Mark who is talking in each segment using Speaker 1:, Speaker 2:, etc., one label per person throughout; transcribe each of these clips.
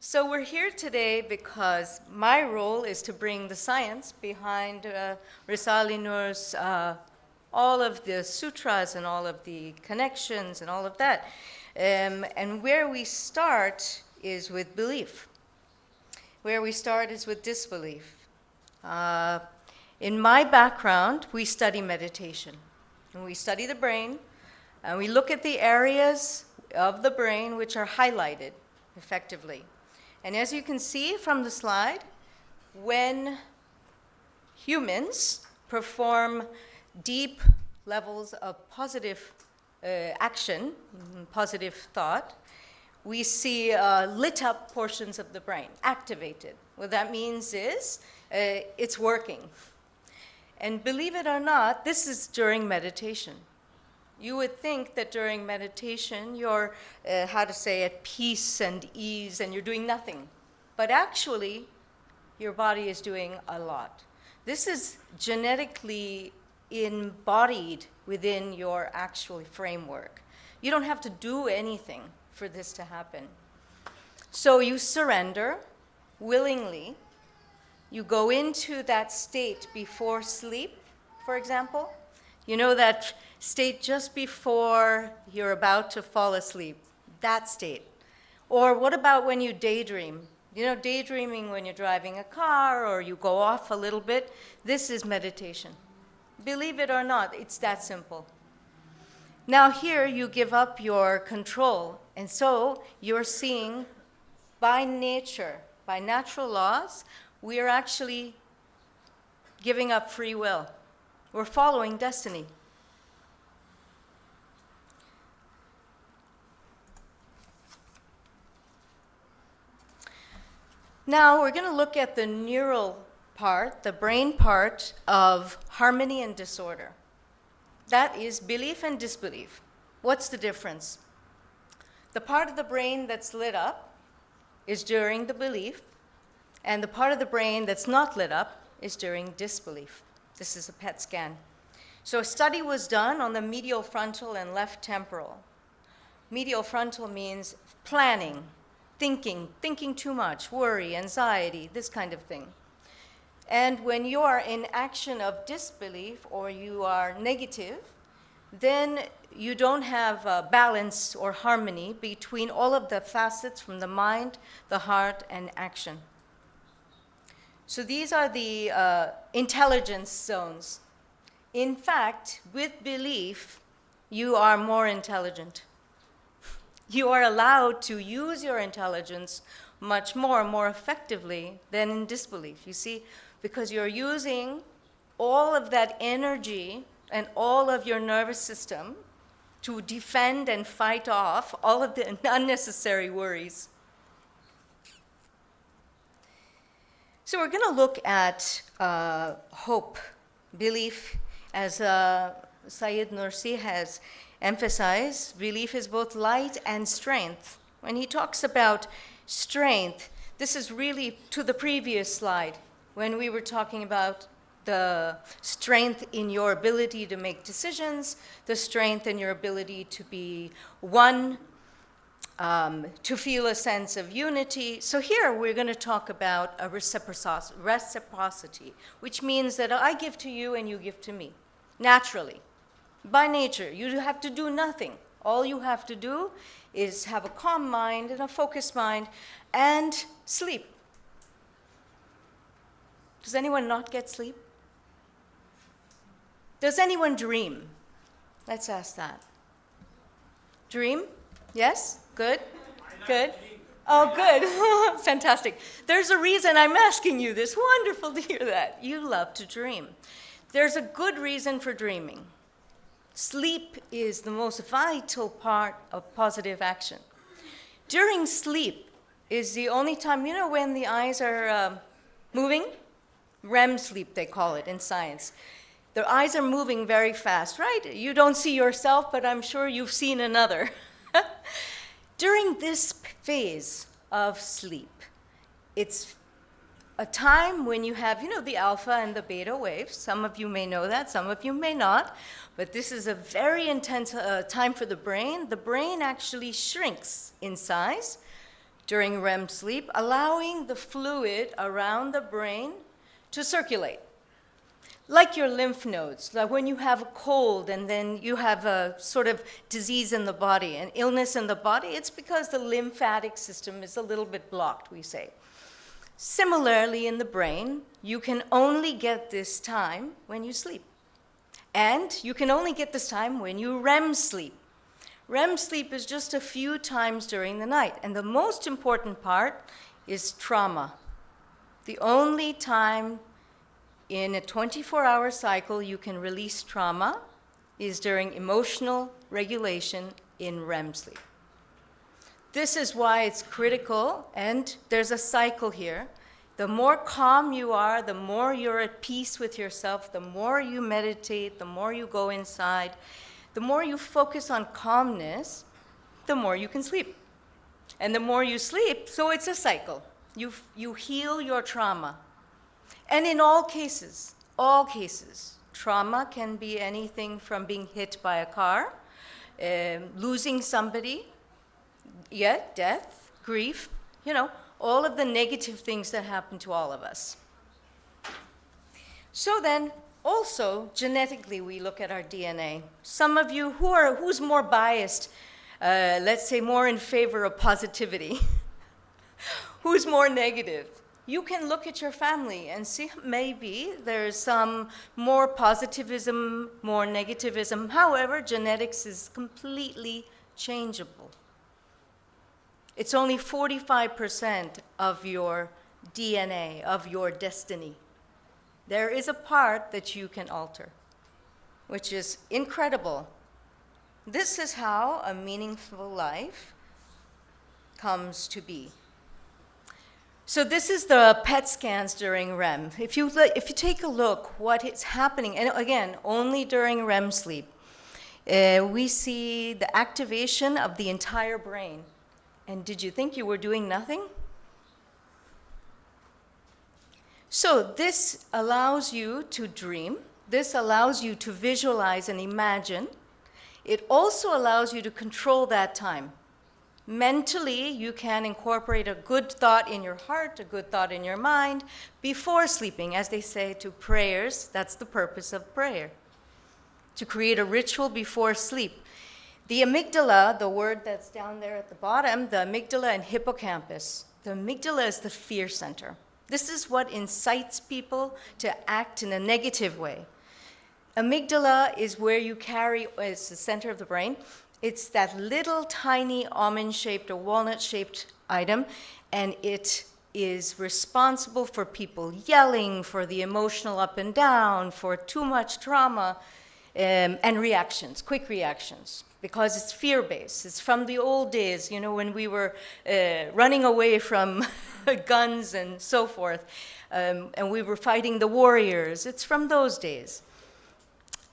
Speaker 1: So we're here today because my role is to bring the science behind Risale-i's all of the sutras and all of the connections and all of that. And where we start is with belief. Where we start is with disbelief. In my background, we study meditation. And we study the brain, and we look at the areas of the brain which are highlighted effectively. And as you can see from the slide, when humans perform deep levels of positive action, positive thought, we see lit up portions of the brain, activated. What that means is it's working. And believe it or not, this is during meditation. You would think that during meditation you're, at peace and ease and you're doing nothing. But actually, your body is doing a lot. This is genetically embodied within your actual framework. You don't have to do anything for this to happen. So you surrender willingly. You go into that state before sleep, for example. You know that state just before you're about to fall asleep, that state. Or what about when you daydream? You know, daydreaming when you're driving a car or you go off a little bit, this is meditation. Believe it or not, it's that simple. Now here you give up your control, and so you're seeing by nature, by natural laws, we are actually giving up free will. We're following destiny. Now we're going to look at the neural part, the brain part of harmony and disorder. That is belief and disbelief. What's the difference? The part of the brain that's lit up is during the belief, and the part of the brain that's not lit up is during disbelief. This is a PET scan. So a study was done on the medial frontal and left temporal. Medial frontal means planning, thinking too much, worry, anxiety, this kind of thing. And when you are in action of disbelief or you are negative, then you don't have balance or harmony between all of the facets from the mind, the heart, and action. So these are the intelligence zones. In fact, with belief, you are more intelligent. You are allowed to use your intelligence much more effectively than in disbelief. You see, because you're using all of that energy and all of your nervous system to defend and fight off all of the unnecessary worries. So we're going to look at hope, belief, as Syed Nursi has emphasized. Belief is both light and strength. When he talks about strength, this is really to the previous slide, when we were talking about the strength in your ability to make decisions, the strength in your ability to be one, to feel a sense of unity. So here we're going to talk about a reciprocity, which means that I give to you and you give to me, naturally. By nature, you have to do nothing. All you have to do is have a calm mind and a focused mind and sleep. Does anyone not get sleep? Does anyone dream? Let's ask that. Dream? Yes? Good? Good? Oh, good. Fantastic. There's a reason I'm asking you this. Wonderful to hear that. You love to dream. There's a good reason for dreaming. Sleep is the most vital part of positive action. During sleep is the only time, you know, when the eyes are moving? REM sleep, they call it in science. The eyes are moving very fast, right? You don't see yourself, but I'm sure you've seen another. During this phase of sleep, it's a time when you have, you know, the alpha and the beta waves. Some of you may know that, some of you may not. But this is a very intense time for the brain. The brain actually shrinks in size during REM sleep, allowing the fluid around the brain to circulate. Like your lymph nodes, like when you have a cold and then you have a sort of disease in the body, an illness in the body, it's because the lymphatic system is a little bit blocked, we say. Similarly, in the brain, you can only get this time when you sleep. And you can only get this time when you REM sleep. REM sleep is just a few times during the night. And the most important part is trauma. The only time in a 24-hour cycle you can release trauma is during emotional regulation in REM sleep. This is why it's critical, and there's a cycle here. The more calm you are, the more you're at peace with yourself, the more you meditate, the more you go inside, the more you focus on calmness, the more you can sleep. And the more you sleep, so it's a cycle. You heal your trauma. And in all cases, trauma can be anything from being hit by a car, losing somebody, death, grief, all of the negative things that happen to all of us. So then, also, genetically, we look at our DNA. Some of you, who's more biased, let's say more in favor of positivity? Who's more negative? You can look at your family and see maybe there's some more positivism, more negativism. However, genetics is completely changeable. It's only 45% of your DNA, of your destiny. There is a part that you can alter, which is incredible. This is how a meaningful life comes to be. So this is the PET scans during REM. If you take a look what is happening, and again, only during REM sleep, we see the activation of the entire brain. And did you think you were doing nothing? So this allows you to dream. This allows you to visualize and imagine. It also allows you to control that time. Mentally, you can incorporate a good thought in your heart, a good thought in your mind, before sleeping. As they say to prayers, that's the purpose of prayer, to create a ritual before sleep. The amygdala, the word that's down there at the bottom, the amygdala and hippocampus. The amygdala is the fear center. This is what incites people to act in a negative way. Amygdala is where you carry, it's the center of the brain. It's that little tiny almond-shaped or walnut-shaped item, and it is responsible for people yelling, for the emotional up and down, for too much trauma, and reactions, quick reactions, because it's fear-based. It's from the old days, when we were running away from guns and so forth, and we were fighting the warriors. It's from those days.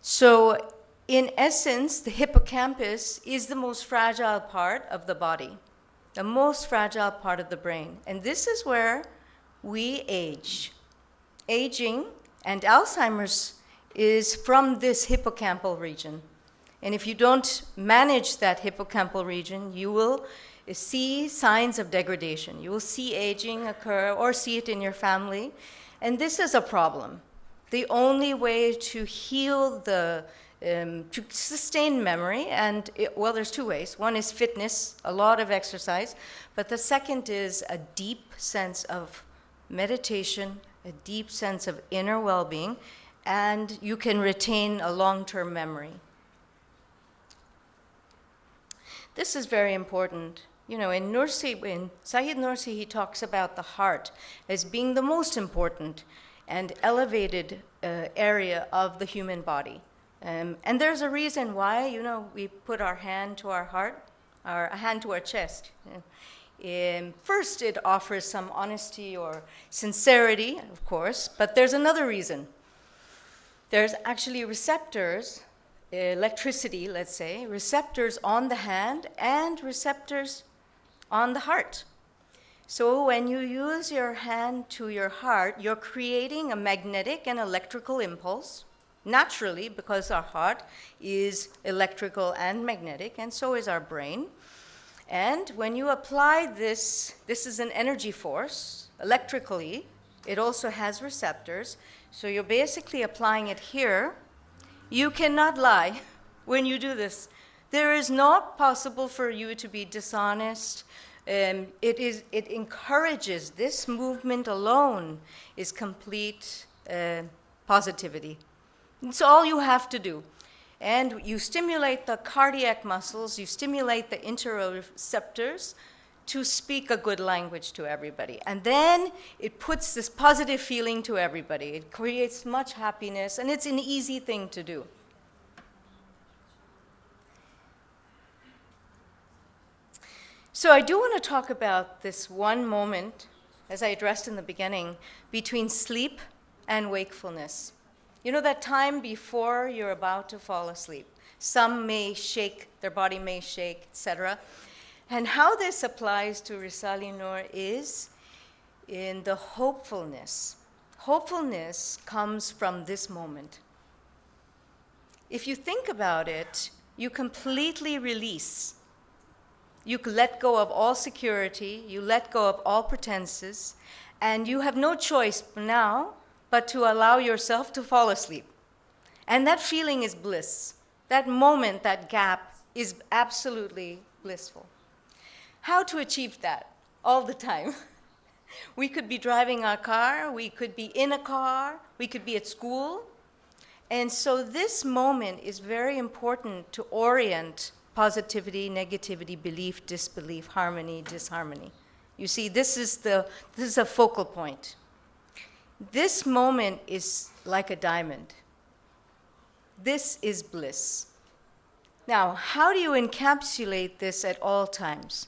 Speaker 1: So, in essence, the hippocampus is the most fragile part of the body, the most fragile part of the brain. And this is where we age. Aging and Alzheimer's is from this hippocampal region. And if you don't manage that hippocampal region, you will see signs of degradation. You will see aging occur or see it in your family. And this is a problem. The only way to heal to sustain memory, there's two ways. One is fitness, a lot of exercise, but the second is a deep sense of meditation, a deep sense of inner well-being, and you can retain a long-term memory. This is very important. In Syed Nursi, he talks about the heart as being the most important and elevated area of the human body. And there's a reason why, we put our hand to our heart, a hand to our chest. First, it offers some honesty or sincerity, of course, but there's another reason. There's actually receptors, electricity, let's say, receptors on the hand and receptors on the heart. So when you use your hand to your heart, you're creating a magnetic and electrical impulse, naturally, because our heart is electrical and magnetic, and so is our brain. And when you apply this, this is an energy force, electrically. It also has receptors. So you're basically applying it here. You cannot lie when you do this. There is not possible for you to be dishonest. It encourages, this movement alone is complete positivity. It's all you have to do. And you stimulate the cardiac muscles, you stimulate the interoceptors to speak a good language to everybody. And then it puts this positive feeling to everybody. It creates much happiness, and it's an easy thing to do. So I do want to talk about this one moment, as I addressed in the beginning, between sleep and wakefulness. You know that time before you're about to fall asleep. Some may shake, their body may shake, etc. And how this applies to Risale-i is in the hopefulness. Hopefulness comes from this moment. If you think about it, you completely release. You let go of all security, you let go of all pretenses, and you have no choice now but to allow yourself to fall asleep. And that feeling is bliss. That moment, that gap, is absolutely blissful. How to achieve that? All the time. We could be driving our car, we could be in a car, we could be at school. And so this moment is very important to orient positivity, negativity, belief, disbelief, harmony, disharmony. You see, this is a focal point. This moment is like a diamond. This is bliss. Now, how do you encapsulate this at all times?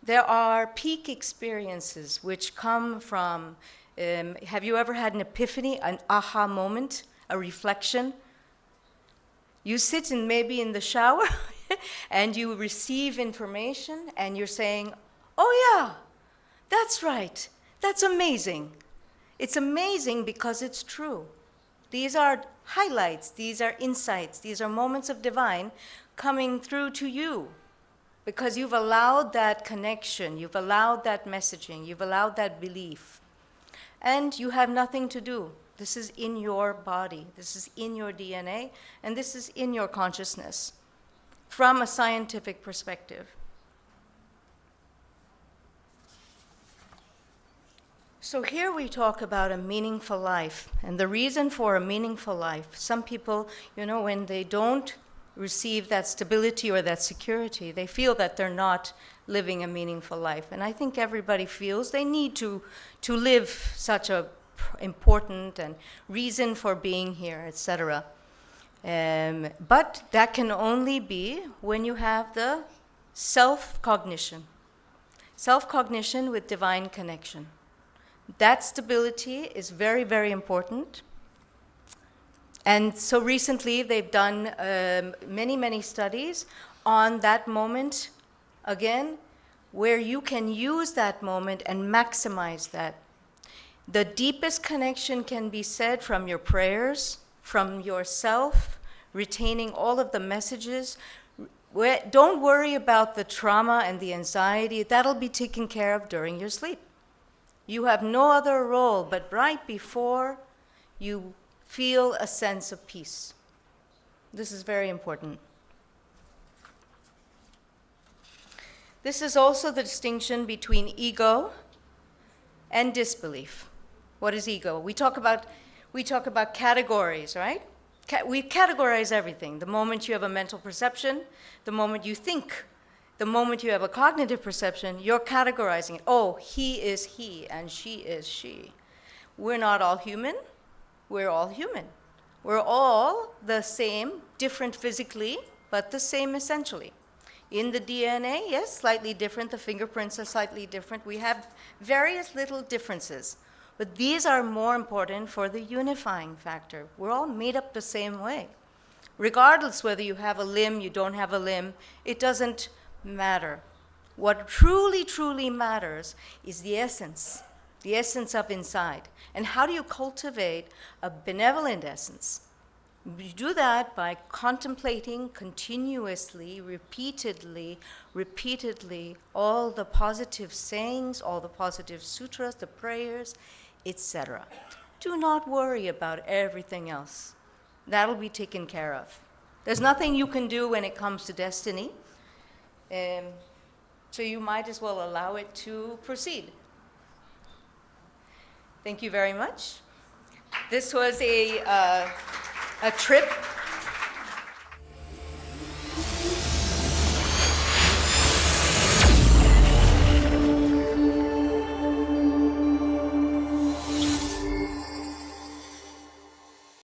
Speaker 1: There are peak experiences which come from, have you ever had an epiphany, an aha moment, a reflection? You sit maybe in the shower and you receive information and you're saying, oh yeah, that's right, that's amazing. It's amazing because it's true. These are highlights, these are insights, these are moments of divine coming through to you because you've allowed that connection, you've allowed that messaging, you've allowed that belief. And you have nothing to do. This is in your body, this is in your DNA, and this is in your consciousness from a scientific perspective. So here we talk about a meaningful life, and the reason for a meaningful life. Some people, when they don't receive that stability or that security, they feel that they're not living a meaningful life. And I think everybody feels they need to live such a important and reason for being here, etc. But that can only be when you have the self-cognition with divine connection. That stability is very, very important. And so recently they've done many, many studies on that moment, again, where you can use that moment and maximize that. The deepest connection can be said from your prayers, from yourself, retaining all of the messages. Don't worry about the trauma and the anxiety. That'll be taken care of during your sleep. You have no other role but right before you feel a sense of peace. This is very important. This is also the distinction between ego and disbelief. What is ego? We talk about categories, right? We categorize everything. The moment you have a mental perception, the moment you think, the moment you have a cognitive perception, you're categorizing it. Oh, he is he and she is she. We're not all human. We're all human. We're all the same, different physically, but the same essentially. In the DNA, yes, slightly different. The fingerprints are slightly different. We have various little differences. But these are more important for the unifying factor. We're all made up the same way. Regardless whether you have a limb, you don't have a limb, it doesn't matter. What truly, truly matters is the essence of inside. And how do you cultivate a benevolent essence? You do that by contemplating continuously, repeatedly, all the positive sayings, all the positive sutras, the prayers, etc. Do not worry about everything else. That'll be taken care of. There's nothing you can do when it comes to destiny, so you might as well allow it to proceed. Thank you very much. This was a trip